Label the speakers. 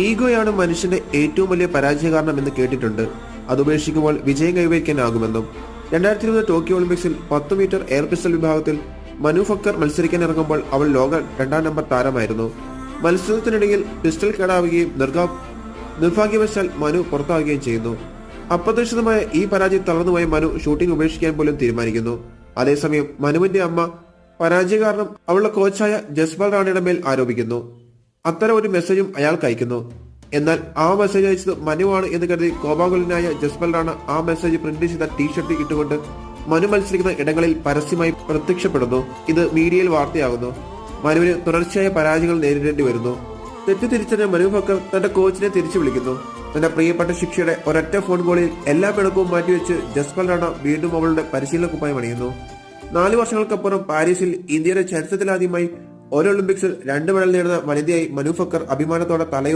Speaker 1: ഈഗോയാണ് മനുഷ്യന്റെ ഏറ്റവും വലിയ പരാജയ കാരണം എന്ന് കേട്ടിട്ടുണ്ട്. അത് ഉപേക്ഷിക്കുമ്പോൾ വിജയം കൈവരിക്കാനാകുമെന്നും. 2020 ടോക്കിയോ ഒളിമ്പിക്സിൽ 10 മീറ്റർ എയർ പിസ്റ്റൽ വിഭാഗത്തിൽ മനു ഫക്കർ മത്സരിക്കാൻ ഇറങ്ങുമ്പോൾ അവൾ ലോക 2ാം നമ്പർ താരമായിരുന്നു. മത്സരത്തിനിടയിൽ പിസ്റ്റൾ കേടാവുകയും നിർഭാഗ്യവശാൽ മനു പുറത്താവുകയും ചെയ്യുന്നു. അപ്രതീക്ഷിതമായ ഈ പരാജയം തളർന്നുപോയ മനു ഷൂട്ടിംഗ് ഉപേക്ഷിക്കാൻ പോലും തീരുമാനിക്കുന്നു. അതേസമയം മനുവിന്റെ അമ്മ പരാജയ കാരണം അവളുടെ കോച്ചായ ജസ്പാൽ റാണയുടെ മേൽ ആരോപിക്കുന്നു. അത്തരം ഒരു മെസ്സേജും അയാൾക്ക് അയക്കുന്നു. എന്നാൽ ആ മെസ്സേജ് അയച്ചത് മനുവാണ് എന്ന് കരുതി കോപാകുലനായ ജസ്പാൽ റാണ ആ മെസ്സേജ് പ്രിന്റ് ചെയ്ത ടീഷർട്ട് ഇട്ടുകൊണ്ട് മനു മത്സരിക്കുന്ന ഇടങ്ങളിൽ പരസ്യമായി പ്രത്യക്ഷപ്പെടുന്നു. ഇത് മീഡിയയിൽ വാർത്തയാകുന്നു. മനുവിന് തുടർച്ചയായ പരാജയങ്ങൾ നേരിടേണ്ടി വരുന്നു. തെറ്റിദ്ധരിച്ചതിന് മനു ഫക്കർ തന്റെ കോച്ചിനെ തിരിച്ചു വിളിക്കുന്നു. തന്റെ പ്രിയപ്പെട്ട ശിക്ഷയുടെ ഒരൊറ്റ ഫോൺ കോളിൽ എല്ലാ പിണക്കവും മാറ്റിവെച്ച് ജസ്പാൽ റാണ വീണ്ടും അവളുടെ പരിശീലന കുപ്പായം അണിയുന്നു. 4 വർഷങ്ങൾക്കപ്പുറം പാരീസിൽ ഇന്ത്യയുടെ ചരിത്രത്തിലാദ്യമായി ഒരു ഒളിമ്പിക്സിൽ 2 മെഡൽ നേടുന്ന വനിതയായി മനു ഫക്കർ അഭിമാനത്തോടെ തലയുയർത്തി